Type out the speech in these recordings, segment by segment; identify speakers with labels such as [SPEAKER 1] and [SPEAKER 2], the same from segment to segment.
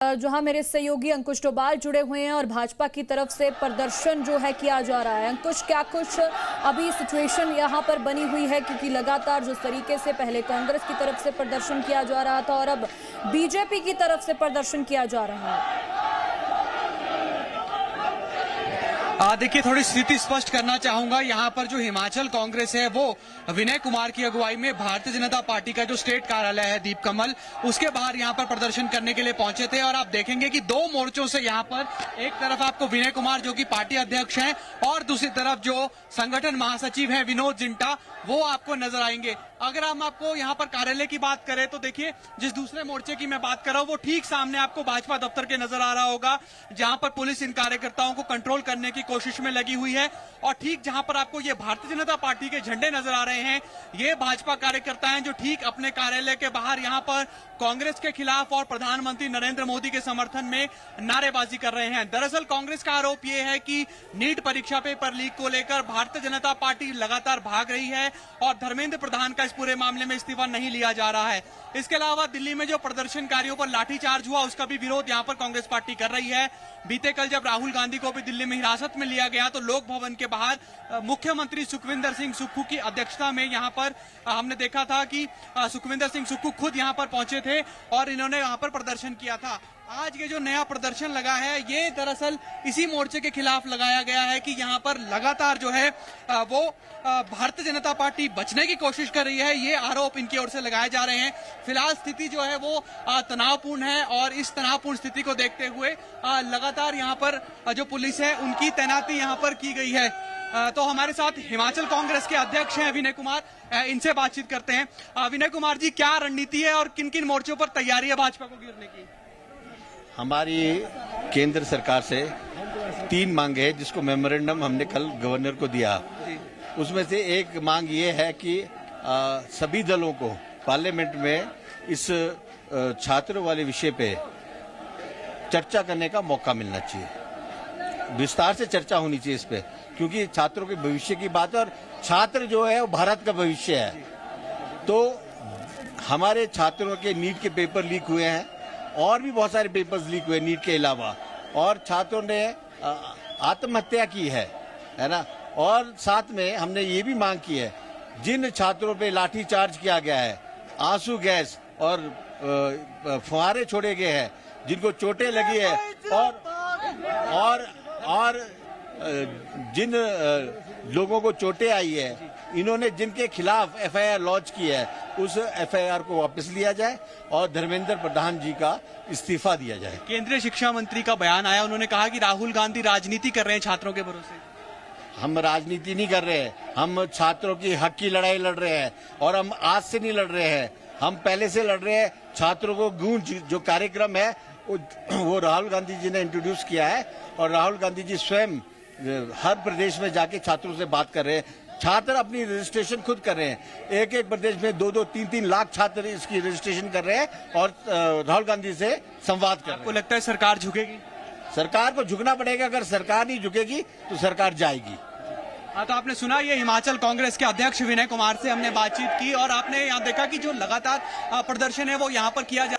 [SPEAKER 1] जहां मेरे सहयोगी अंकुश डोभाल जुड़े हुए हैं और भाजपा की तरफ से प्रदर्शन जो है किया जा रहा है। अंकुश, क्या कुछ अभी सिचुएशन यहां पर बनी हुई है, क्योंकि लगातार जिस तरीके से पहले कांग्रेस की तरफ से प्रदर्शन किया जा रहा था और अब बीजेपी की तरफ से प्रदर्शन किया जा रहा है।
[SPEAKER 2] देखिए, थोड़ी स्थिति स्पष्ट करना चाहूंगा। यहाँ पर जो हिमाचल कांग्रेस है वो विनय कुमार की अगुवाई में भारतीय जनता पार्टी का जो स्टेट कार्यालय है दीप कमल, उसके बाहर यहाँ पर प्रदर्शन करने के लिए पहुंचे थे। और आप देखेंगे कि दो मोर्चों से यहाँ पर एक तरफ आपको विनय कुमार जो कि पार्टी अध्यक्ष हैं और दूसरी तरफ जो संगठन महासचिव है विनोद जिंटा, वो आपको नजर आएंगे। अगर हम आपको यहाँ पर कार्यालय की बात करें तो देखिए, जिस दूसरे मोर्चे की मैं बात कर रहा हूँ वो ठीक सामने आपको भाजपा दफ्तर के नजर आ रहा होगा, जहां पर पुलिस इन कार्यकर्ताओं को कंट्रोल करने की कोशिश में लगी हुई है। और ठीक जहां पर आपको ये भारतीय जनता पार्टी के झंडे नजर आ रहे हैं, ये भाजपा कार्यकर्ता हैं जो ठीक अपने कार्यालय के बाहर यहाँ पर कांग्रेस के खिलाफ और प्रधानमंत्री नरेंद्र मोदी के समर्थन में नारेबाजी कर रहे हैं। दरअसल कांग्रेस का आरोप ये है कि नीट परीक्षा पेपर लीक को लेकर भारतीय जनता पार्टी लगातार भाग रही है और धर्मेंद्र प्रधान का इस पूरे मामले में इस्तीफा नहीं लिया जा रहा है। इसके अलावा दिल्ली में जो प्रदर्शनकारियों पर लाठीचार्ज हुआ, उसका भी विरोध यहाँ पर कांग्रेस पार्टी कर रही है। बीते कल जब राहुल गांधी को भी दिल्ली में हिरासत में लिया गया तो लोक भवन के बाहर मुख्यमंत्री सुखविंदर सिंह सुक्खू की अध्यक्षता में यहाँ पर हमने देखा था कि सुखविंदर सिंह सुक्खू खुद यहाँ पर पहुंचे थे और इन्होंने यहाँ पर प्रदर्शन किया था। आज ये जो नया प्रदर्शन लगा है, ये दरअसल इसी मोर्चे के खिलाफ लगाया गया है कि यहाँ पर लगातार जो है वो भारतीय जनता पार्टी बचने की कोशिश कर रही है। ये आरोप इनकी ओर से लगाए जा रहे हैं। फिलहाल स्थिति जो है वो तनावपूर्ण है और इस तनावपूर्ण स्थिति को देखते हुए लगातार यहाँ पर जो पुलिस है उनकी तैनाती यहाँ पर की गई है। तो हमारे साथ हिमाचल कांग्रेस के अध्यक्ष हैं विनय कुमार, इनसे बातचीत करते हैं। विनय कुमार जी, क्या रणनीति है और किन किन मोर्चों पर तैयारी है भाजपा को गिरने की?
[SPEAKER 3] हमारी केंद्र सरकार से 3 मांगे हैं, जिसको मेमोरेंडम हमने कल गवर्नर को दिया। उसमें से एक मांग ये है कि सभी दलों को पार्लियामेंट में इस छात्रों वाले विषय पे चर्चा करने का मौका मिलना चाहिए, विस्तार से चर्चा होनी चाहिए इस पे, क्योंकि छात्रों के भविष्य की बात है और छात्र जो है वो भारत का भविष्य है। तो हमारे छात्रों के नीट के पेपर लीक हुए हैं और भी बहुत सारे पेपर्स लीक हुए नीट के अलावा, और छात्रों ने आत्महत्या की है ना। और साथ में हमने ये भी मांग की है, जिन छात्रों पे लाठीचार्ज किया गया है, आंसू गैस और फुहारे छोड़े गए हैं, जिनको चोटें लगी है और जिन लोगों को चोटें आई है, इन्होंने जिनके खिलाफ एफआईआर लॉन्च की है, उस एफआईआर को वापस लिया जाए और धर्मेंद्र प्रधान जी का इस्तीफा दिया जाए।
[SPEAKER 2] केंद्रीय शिक्षा मंत्री का बयान आया, उन्होंने कहा कि राहुल गांधी राजनीति कर रहे हैं छात्रों के भरोसे।
[SPEAKER 3] हम राजनीति नहीं कर रहे हैं, हम छात्रों की हक की लड़ाई लड़ रहे हैं और हम आज से नहीं लड़ रहे हैं, हम पहले से लड़ रहे हैं। छात्रों को गूंज जो कार्यक्रम है वो राहुल गांधी जी ने इंट्रोड्यूस किया है और राहुल गांधी जी स्वयं हर प्रदेश में जाके छात्रों से बात कर रहे हैं। छात्र अपनी रजिस्ट्रेशन खुद कर रहे हैं, एक एक प्रदेश में 2-2, 3-3 लाख छात्र इसकी रजिस्ट्रेशन कर रहे हैं और राहुल गांधी से संवाद कर रहे हैं।
[SPEAKER 2] आपको लगता है सरकार झुकेगी?
[SPEAKER 3] सरकार को झुकना पड़ेगा, अगर सरकार नहीं झुकेगी तो सरकार जाएगी।
[SPEAKER 2] तो आपने सुना, ये हिमाचल कांग्रेस के अध्यक्ष विनय कुमार से हमने बातचीत की और आपने यहाँ देखा कि जो लगातार प्रदर्शन है वो यहाँ पर किया जा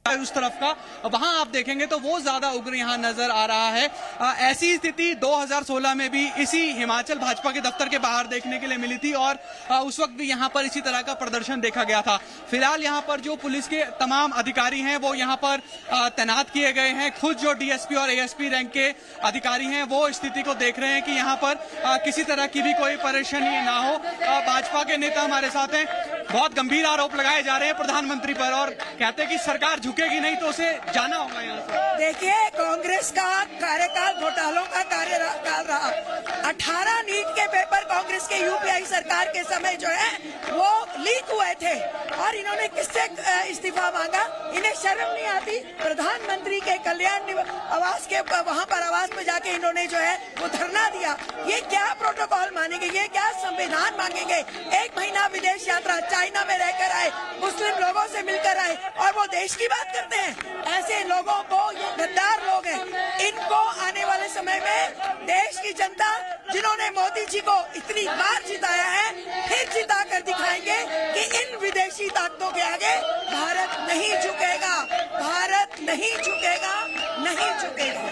[SPEAKER 2] उस तरफ का, वहां आप देखेंगे तो वो ज्यादा उग्र यहां नजर आ रहा है। ऐसी स्थिति 2016 में भी इसी हिमाचल भाजपा के दफ्तर के बाहर देखने के लिए मिली थी और उस वक्त भी यहां पर इसी तरह का प्रदर्शन देखा गया था। फिलहाल यहां पर जो पुलिस के तमाम अधिकारी हैं वो यहां पर तैनात किए गए हैं। खुद जो डीएसपी और एएसपी रैंक के अधिकारी हैं वो स्थिति को देख रहे हैं कि यहां पर किसी तरह की भी कोई परेशानी ना हो। भाजपा के नेता हमारे साथ हैं, बहुत गंभीर आरोप लगाए जा रहे हैं प्रधानमंत्री पर और कहते हैं कि सरकार झुकेगी नहीं तो उसे जाना होगा यहाँ से।
[SPEAKER 4] देखिए, कांग्रेस का कार्यकाल घोटालों का कार्यकाल रहा। 18 नीट के पेपर कांग्रेस के यूपीआई सरकार के समय जो है वो लीक हुए थे और इन्होंने किससे इस्तीफा मांगा? इन्हें शर्म नहीं आती? प्रधानमंत्री के कल्याण आवास के वहाँ पर आवास में जाके इन्होंने जो है वो धरना दिया। ये क्या प्रोटोकॉल मानेंगे? ये क्या संविधान मांगेंगे? 1 महीना विदेश यात्रा, चाइना में रहकर आए, मुस्लिम लोगों से मिलकर आए और वो देश की बात करते हैं। ऐसे लोगों को, ये गद्दार लोग हैं, इनको आने वाले समय में देश की जनता जिन्होंने मोदी जी को इतनी बार जिताया है, फिर जिता कर दिखाएंगे कि इन विदेशी ताकतों के आगे भारत नहीं झुकेगा, भारत नहीं झुकेगा, नहीं झुकेगा।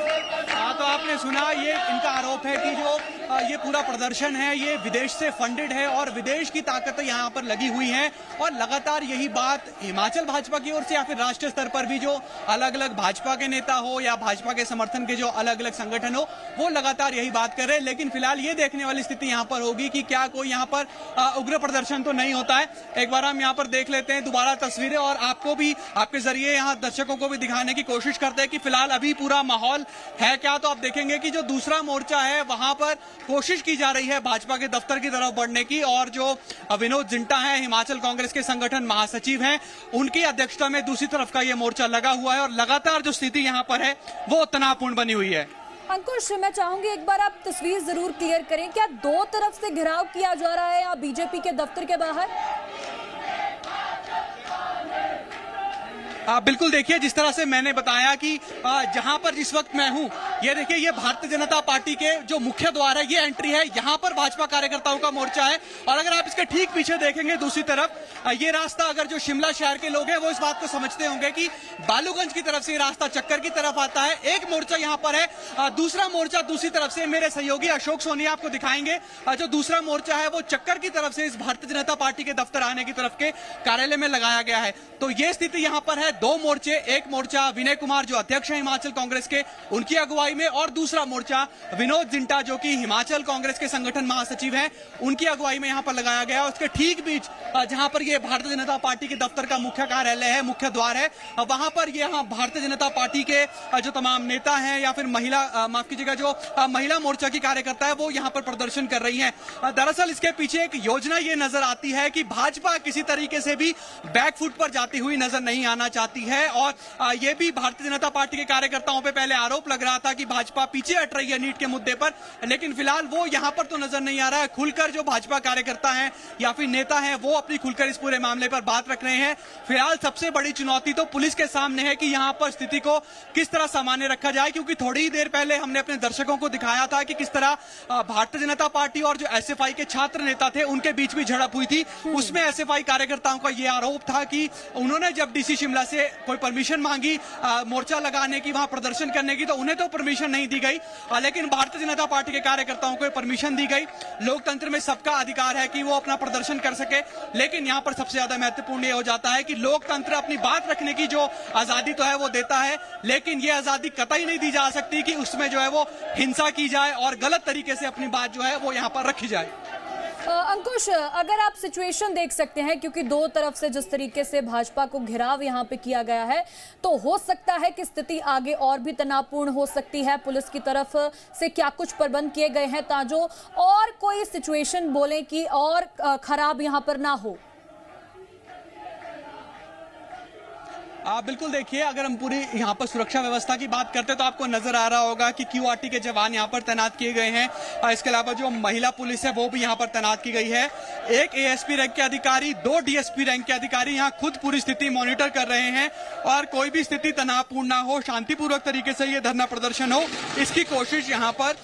[SPEAKER 2] हाँ, तो आपने सुना, ये इनका आरोप है कि जो ये पूरा प्रदर्शन है ये विदेश से फंडेड है और विदेश की ताकतें यहाँ पर लगी हुई हैं। और लगातार यही बात हिमाचल भाजपा की ओर से या फिर राष्ट्रीय स्तर पर भी जो अलग अलग भाजपा के नेता हो या भाजपा के समर्थन के जो अलग अलग संगठन हो, वो लगातार यही बात कर रहे हैं। लेकिन फिलहाल ये देखने वाली स्थिति यहाँ पर होगी कि क्या कोई यहाँ पर उग्र प्रदर्शन तो नहीं होता है। एक बार हम यहाँ पर देख लेते हैं दोबारा तस्वीरें और आपको भी आपके जरिए यहाँ दर्शकों को भी दिखाने की कोशिश करते हैं कि फिलहाल अभी पूरा माहौल है क्या। तो आप देखेंगे कि जो दूसरा मोर्चा है वहां पर कोशिश की जा रही है भाजपा के दफ्तर की तरफ बढ़ने की, और जो विनोद जिंटा है हिमाचल कांग्रेस के संगठन महासचिव हैं, उनकी अध्यक्षता में दूसरी तरफ का ये मोर्चा लगा हुआ है और लगातार जो स्थिति यहाँ पर है वो तनावपूर्ण बनी हुई है।
[SPEAKER 1] अंकुश, मैं चाहूंगी एक बार आप तस्वीर जरूर क्लियर करें, क्या दो तरफ से घेराव किया जा रहा है या बीजेपी के दफ्तर के बाहर?
[SPEAKER 2] बिल्कुल, देखिए जिस तरह से मैंने बताया कि जहां पर जिस वक्त मैं हूं, ये देखिए ये भारतीय जनता पार्टी के जो मुख्य द्वार है, ये एंट्री है, यहां पर भाजपा कार्यकर्ताओं का मोर्चा है। और अगर आप इसके ठीक पीछे देखेंगे दूसरी तरफ ये रास्ता, अगर जो शिमला शहर के लोग हैं वो इस बात को समझते होंगे कि बालूगंज की तरफ से ये रास्ता चक्कर की तरफ आता है। एक मोर्चा यहाँ पर है, दूसरा मोर्चा दूसरी तरफ से मेरे सहयोगी अशोक सोनी आपको दिखाएंगे। जो दूसरा मोर्चा है वो चक्कर की तरफ से इस भारतीय जनता पार्टी के दफ्तर आने की तरफ के कार्यालय में लगाया गया है। तो ये स्थिति यहाँ पर है, दो मोर्चे, एक मोर्चा विनय कुमार जो अध्यक्ष हैं हिमाचल कांग्रेस के, उनकी अगुवाई में, और दूसरा मोर्चा विनोद जिंटा जो कि हिमाचल कांग्रेस के संगठन महासचिव हैं, उनकी अगुवाई में यहाँ पर लगाया गया। उसके ठीक बीच जहां पर ये भारतीय जनता पार्टी के दफ्तर का मुख्य कार्यालय है, मुख्य द्वार है, वहां पर ये भारतीय जनता पार्टी के जो तमाम नेता हैं या फिर महिला, माफ कीजिएगा, जो महिला मोर्चा की कार्यकर्ता है वो यहाँ पर प्रदर्शन कर रही है। दरअसल इसके पीछे एक योजना ये नजर आती है कि भाजपा किसी तरीके से भी बैकफुट पर जाती हुई नजर नहीं आना चाहती है। और ये भी भारतीय जनता पार्टी के कार्यकर्ताओं पे पहले आरोप लग रहा था कि भाजपा पीछे हट रही है नीट के मुद्दे पर, लेकिन फिलहाल वो यहां पर तो नजर नहीं आ रहा है। खुलकर जो भाजपा कार्यकर्ता हैं या फिर नेता हैं वो अपनी खुलकर इस पूरे मामले पर बात रख रहे हैं। फिलहाल सबसे बड़ी चुनौती तो पुलिस के सामने है कि यहां पर स्थिति को किस तरह सामान्य रखा जाए, क्योंकि थोड़ी ही देर पहले हमने अपने दर्शकों को दिखाया था कि किस तरह भारतीय जनता पार्टी और जो एसएफआई के छात्र नेता थे उनके बीच भी झड़प हुई थी। उसमें एसएफआई कार्यकर्ताओं का यह आरोप था कि उन्होंने जब डीसी शिमला से कोई परमिशन मांगी मोर्चा लगाने की, वहां प्रदर्शन करने की, तो उन्हें तो परमिशन नहीं दी गई, लेकिन भारतीय जनता पार्टी के कार्यकर्ताओं को परमिशन दी गई। लोकतंत्र में सबका अधिकार है कि वो अपना प्रदर्शन कर सके, लेकिन यहां पर सबसे ज्यादा महत्वपूर्ण ये हो जाता है कि लोकतंत्र अपनी बात रखने की जो आजादी तो है वो देता है, लेकिन ये आजादी कतई नहीं दी जा सकती कि उसमें जो है वो हिंसा की जाए और गलत तरीके से अपनी बात जो है वो यहां पर रखी जाए।
[SPEAKER 1] अंकुश, अगर आप सिचुएशन देख सकते हैं, क्योंकि दो तरफ से जिस तरीके से भाजपा को घेराव यहां पे किया गया है, तो हो सकता है कि स्थिति आगे और भी तनावपूर्ण हो सकती है। पुलिस की तरफ से क्या कुछ प्रबंध किए गए हैं ताकि और कोई सिचुएशन बोले कि और खराब यहां पर ना हो?
[SPEAKER 2] बिल्कुल, देखिए अगर हम पूरी यहाँ पर सुरक्षा व्यवस्था की बात करते हैं तो आपको नजर आ रहा होगा कि क्यूआरटी के जवान यहाँ पर तैनात किए गए हैं। इसके अलावा जो महिला पुलिस है वो भी यहाँ पर तैनात की गई है। एक एएसपी रैंक के अधिकारी, 2 डीएसपी रैंक के अधिकारी यहाँ खुद पूरी स्थिति मॉनिटर कर रहे हैं और कोई भी स्थिति तनावपूर्ण ना हो, शांतिपूर्वक तरीके से ये धरना प्रदर्शन हो, इसकी कोशिश यहाँ पर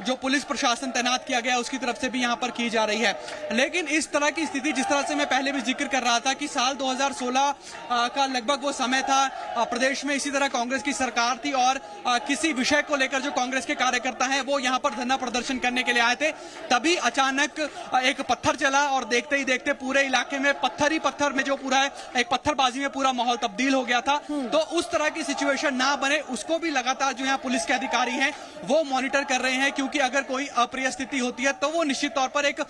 [SPEAKER 2] जो पुलिस प्रशासन तैनात किया गया उसकी तरफ से भी यहाँ पर की जा रही है। लेकिन इस तरह की स्थिति, जिस तरह से मैं पहले भी जिक्र कर रहा था कि साल 2016 का लगभग वो समय था, प्रदेश में इसी तरह कांग्रेस की सरकार थी और किसी विषय को लेकर जो कांग्रेस के कार्यकर्ता हैं वो यहां पर धरना प्रदर्शन करने के लिए आए थे, तभी अचानक एक पत्थर चला और देखते ही देखते पूरे इलाके में पत्थर ही पत्थर में जो पूरा है एक पत्थरबाजी में पूरा माहौल तब्दील हो गया था। तो उस तरह की सिचुएशन ना बने उसको भी लगातार जो यहाँ पुलिस के अधिकारी हैं वो मॉनिटर कर रहे हैं, क्योंकि अगर कोई अप्रिय स्थिति होती है तो वो निश्चित तौर पर एक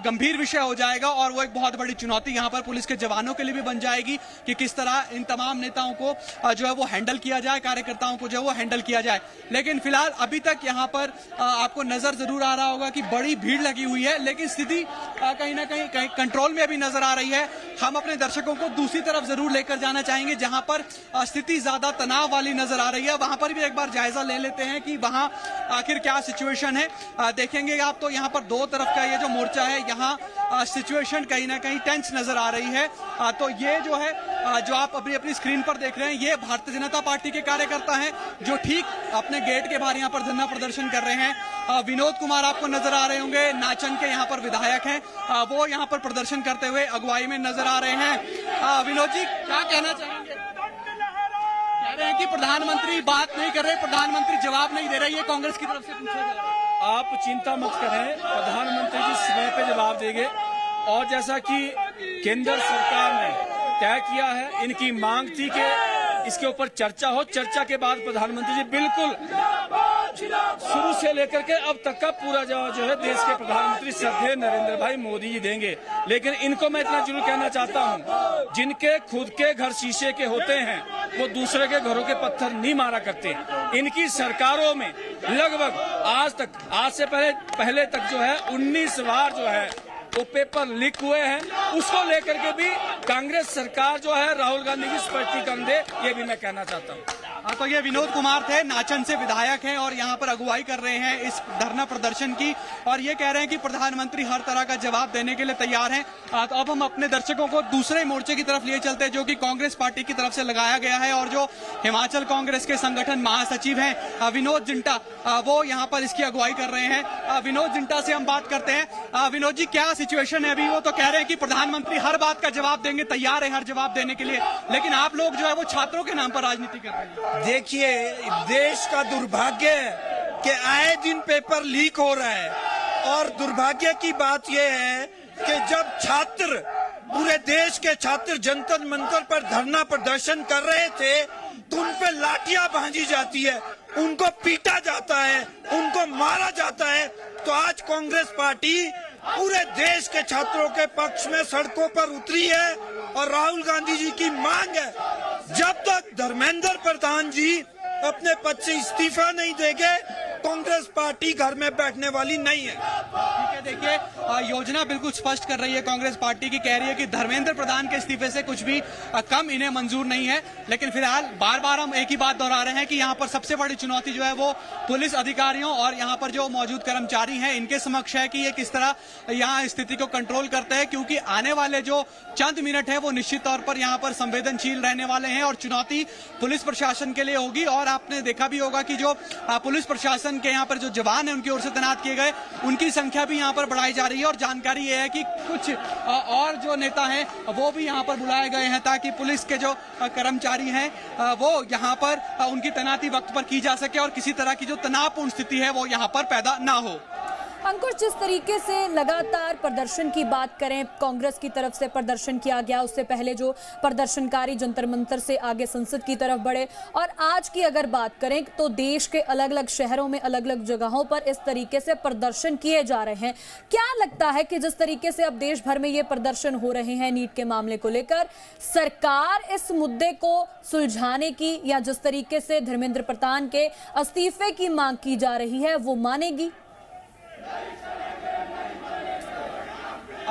[SPEAKER 2] गंभीर विषय हो जाएगा और वो एक बहुत बड़ी चुनौती यहाँ पर पुलिस के जवानों के लिए भी बन जाएगी कि किस तरह इन तमाम नेताओं को जो है वो हैंडल किया जाए, कार्यकर्ताओं को जो है वो हैंडल किया जाए। लेकिन फिलहाल अभी तक यहाँ पर आपको नजर जरूर आ रहा होगा कि बड़ी भीड़ लगी हुई है, लेकिन स्थिति कहीं ना कहीं कंट्रोल में अभी नजर आ रही है। हम अपने दर्शकों को दूसरी तरफ जरूर लेकर जाना चाहेंगे जहां पर स्थिति ज्यादा तनाव वाली नजर आ रही है, वहां पर भी एक बार जायजा ले लेते हैं कि वहां आखिर क्या सिचुएशन है। देखेंगे आप तो यहाँ पर दो तरफ का ये जो मोर्चा है, यहाँ सिचुएशन कहीं ना कहीं टेंस नजर आ रही है। तो ये जो है जो आप अभी अपनी स्क्रीन पर देख रहे हैं, ये भारतीय जनता पार्टी के कार्यकर्ता हैं जो ठीक अपने गेट के बाहर यहाँ पर धरना प्रदर्शन कर रहे हैं। विनोद कुमार आपको नजर आ रहे होंगे, नाचन के यहाँ पर विधायक हैं, वो यहाँ पर प्रदर्शन करते हुए अगुवाई में नजर आ रहे हैं। विनोद जी, क्या कहना चाहेंगे? कह रहे हैं कि प्रधानमंत्री बात नहीं कर रहे, प्रधानमंत्री जवाब नहीं दे रहे, ये कांग्रेस की तरफ से पूछा जा रहा है।
[SPEAKER 5] आप चिंता मत करें, प्रधानमंत्री जी समय पे जवाब देंगे। और जैसा कि केंद्र सरकार ने तय किया है, इनकी मांग थी कि इसके ऊपर चर्चा हो, चर्चा के बाद प्रधानमंत्री जी बिल्कुल शुरू से लेकर के अब तक का पूरा जवाब जो है देश के प्रधानमंत्री श्रद्धेय नरेंद्र भाई मोदी जी देंगे। लेकिन इनको मैं इतना जरूर कहना चाहता हूं, जिनके खुद के घर शीशे के होते हैं वो दूसरे के घरों के पत्थर नहीं मारा करते। इनकी सरकारों में लगभग आज से पहले तक जो है 19 बार जो है वो पेपर लीक हुए हैं। उसको लेकर के भी कांग्रेस सरकार जो है राहुल गांधी की स्पष्टीकरण दे, ये भी मैं कहना चाहता हूँ।
[SPEAKER 2] तो ये विनोद कुमार थे, नाचन से विधायक हैं और यहाँ पर अगुवाई कर रहे हैं इस धरना प्रदर्शन की, और ये कह रहे हैं कि प्रधानमंत्री हर तरह का जवाब देने के लिए तैयार हैं। तो अब हम अपने दर्शकों को दूसरे मोर्चे की तरफ लिए चलते हैं, जो कि कांग्रेस पार्टी की तरफ से लगाया गया है, और जो हिमाचल कांग्रेस के संगठन महासचिव हैं विनोद जिंटा, वो यहाँ पर इसकी अगुवाई कर रहे हैं। विनोद जिंटा से हम बात करते हैं। विनोद जी, क्या सिचुएशन है अभी? वो तो कह रहे हैं कि प्रधानमंत्री हर बात का जवाब देंगे, तैयार है हर जवाब देने के लिए, लेकिन आप लोग जो है वो छात्रों के नाम पर राजनीति कर रहे हैं।
[SPEAKER 6] देखिए, देश का दुर्भाग्य है कि आए दिन पेपर लीक हो रहा है, और दुर्भाग्य की बात यह है कि जब छात्र, पूरे देश के छात्र जंतर मंतर पर धरना प्रदर्शन कर रहे थे तो उन पे लाठियां भांजी जाती है, उनको पीटा जाता है, उनको मारा जाता है। तो आज कांग्रेस पार्टी पूरे देश के छात्रों के पक्ष में सड़कों पर उतरी है, और राहुल गांधी जी की मांग है, जब तक धर्मेंद्र प्रधान जी अपने पद से इस्तीफा नहीं देंगे, कांग्रेस पार्टी घर में बैठने वाली नहीं है।
[SPEAKER 2] ठीक है, देखिए योजना बिल्कुल स्पष्ट कर रही है कांग्रेस पार्टी की, कह रही है कि धर्मेंद्र प्रधान के इस्तीफे से कुछ भी कम इन्हें मंजूर नहीं है। लेकिन फिलहाल बार बार हम एक ही बात दोहरा रहे हैं कि यहाँ पर सबसे बड़ी चुनौती जो है वो पुलिस अधिकारियों और यहाँ पर जो मौजूद कर्मचारी हैं इनके समक्ष है कि ये किस तरह यहाँ स्थिति को कंट्रोल करते हैं, क्योंकि आने वाले जो चंद मिनट है वो निश्चित तौर पर यहाँ पर संवेदनशील रहने वाले हैं, और चुनौती पुलिस प्रशासन के लिए होगी। और आपने देखा भी होगा कि जो पुलिस प्रशासन के यहाँ पर जो जवान है उनकी ओर से तैनात किए गए, उनकी संख्या भी यहाँ पर बढ़ाई जा रही है। और जानकारी ये है कि कुछ और जो नेता हैं वो भी यहाँ पर बुलाए गए हैं, ताकि पुलिस के जो कर्मचारी हैं वो यहाँ पर उनकी तैनाती वक्त पर की जा सके और किसी तरह की जो तनावपूर्ण स्थिति है वो यहाँ पर पैदा ना हो।
[SPEAKER 1] अंकुश, जिस तरीके से लगातार प्रदर्शन की बात करें, कांग्रेस की तरफ से प्रदर्शन किया गया, उससे पहले जो प्रदर्शनकारी जंतर मंतर से आगे संसद की तरफ बढ़े, और आज की अगर बात करें तो देश के अलग अलग शहरों में अलग अलग जगहों पर इस तरीके से प्रदर्शन किए जा रहे हैं। क्या लगता है कि जिस तरीके से अब देश भर में ये प्रदर्शन हो रहे हैं नीट के मामले को लेकर, सरकार इस मुद्दे को सुलझाने की, या जिस तरीके से धर्मेंद्र प्रधान के इस्तीफे की मांग की जा रही है, वो मानेगी?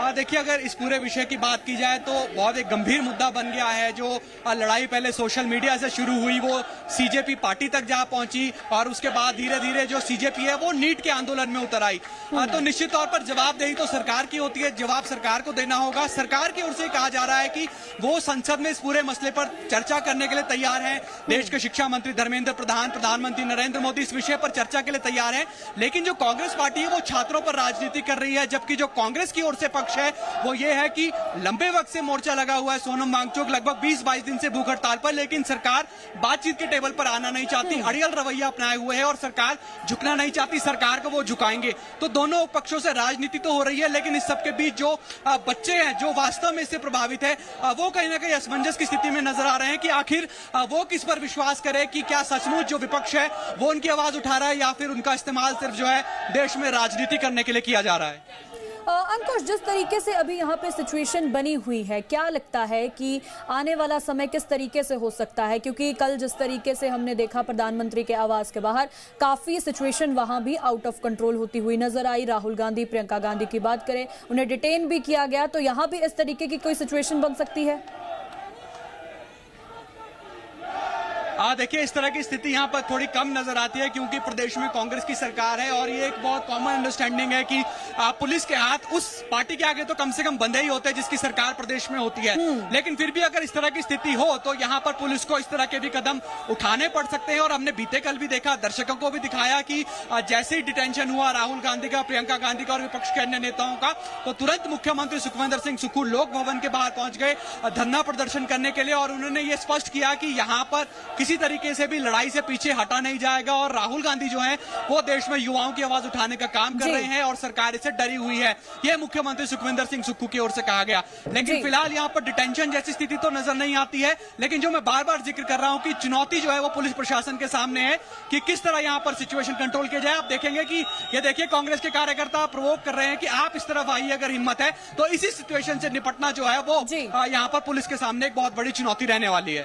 [SPEAKER 2] देखिए, अगर इस पूरे विषय की बात की जाए तो बहुत एक गंभीर मुद्दा बन गया है। जो लड़ाई पहले सोशल मीडिया से शुरू हुई, वो सीजेपी पार्टी तक जा पहुंची, और उसके बाद धीरे धीरे जो सीजेपी है वो नीट के आंदोलन में उतर आई। तो निश्चित तौर पर जवाबदेही तो सरकार की होती है, जवाब सरकार को देना होगा। सरकार की ओर से कहा जा रहा है कि वो संसद में इस पूरे मसले पर चर्चा करने के लिए तैयार है। देश के शिक्षा मंत्री धर्मेंद्र प्रधान, प्रधानमंत्री नरेंद्र मोदी इस विषय पर चर्चा के लिए तैयार है। लेकिन जो कांग्रेस पार्टी है वो छात्रों पर राजनीति कर रही है, जबकि जो कांग्रेस की ओर से पक्ष है वो ये है कि लंबे वक्त से मोर्चा लगा हुआ है सोनम वांगचुक, लगभग 20-22 दिन से भूख हड़ताल पर, लेकिन सरकार बातचीत के टेबल पर आना नहीं चाहती, अड़ियल रवैया अपनाए हुए है, और सरकार झुकना नहीं चाहती। सरकार को वो झुकाएंगे। तो दोनों पक्षों से राजनीति तो हो रही है, लेकिन इस सबके बीच जो बच्चे हैं जो वास्तव में इससे प्रभावित है, वो कहीं ना कहीं असमंजस की स्थिति में नजर आ रहे हैं कि आखिर वो किस पर विश्वास करे, कि क्या सचमुच जो विपक्ष है वो उनकी आवाज उठा रहा है, या फिर उनका इस्तेमाल सिर्फ जो है देश में राजनीति करने के लिए किया जा रहा है।
[SPEAKER 1] अंकुश, जिस तरीके से अभी यहाँ पे सिचुएशन बनी हुई है, क्या लगता है कि आने वाला समय किस तरीके से हो सकता है? क्योंकि कल जिस तरीके से हमने देखा प्रधानमंत्री के आवास के बाहर, काफ़ी सिचुएशन वहाँ भी आउट ऑफ कंट्रोल होती हुई नजर आई। राहुल गांधी, प्रियंका गांधी की बात करें, उन्हें डिटेन भी किया गया, तो यहाँ भी इस तरीके की कोई सिचुएशन बन सकती है?
[SPEAKER 2] देखिए इस तरह की स्थिति यहाँ पर थोड़ी कम नजर आती है, क्योंकि प्रदेश में कांग्रेस की सरकार है और ये एक बहुत कॉमन अंडरस्टैंडिंग है कि पुलिस के हाथ उस पार्टी के आगे तो कम से कम बंधे ही होते हैं जिसकी सरकार प्रदेश में होती है। लेकिन फिर भी अगर इस तरह की स्थिति हो तो यहाँ पर पुलिस को इस तरह के भी कदम उठाने पड़ सकते हैं। और हमने बीते कल भी देखा, दर्शकों को भी दिखाया कि जैसे ही डिटेंशन हुआ राहुल गांधी का, प्रियंका गांधी का और विपक्ष के अन्य नेताओं का, तो तुरंत मुख्यमंत्री सुखविंदर सिंह सुक्खू लोक भवन के बाहर पहुंच गए धरना प्रदर्शन करने के लिए। और उन्होंने ये स्पष्ट किया कि यहाँ पर किसी तरीके से भी लड़ाई से पीछे हटा नहीं जाएगा और राहुल गांधी जो है वो देश में युवाओं की आवाज उठाने का काम कर रहे हैं और सरकार इससे डरी हुई है, ये मुख्यमंत्री सुखविंदर सिंह सुक्खू की ओर से कहा गया। लेकिन फिलहाल यहाँ पर डिटेंशन जैसी स्थिति तो नजर नहीं आती है। लेकिन जो मैं बार बार जिक्र कर रहा हूं कि चुनौती जो है वो पुलिस प्रशासन के सामने है कि किस तरह यहाँ पर सिचुएशन कंट्रोल किया जाए। आप देखेंगे कि ये देखिए कांग्रेस के कार्यकर्ता प्रोवोक कर रहे हैं कि आप इस तरफ आइए, अगर हिम्मत है तो इसी सिचुएशन से निपटना जो है वो यहाँ पर पुलिस के सामने एक बहुत बड़ी चुनौती रहने वाली है।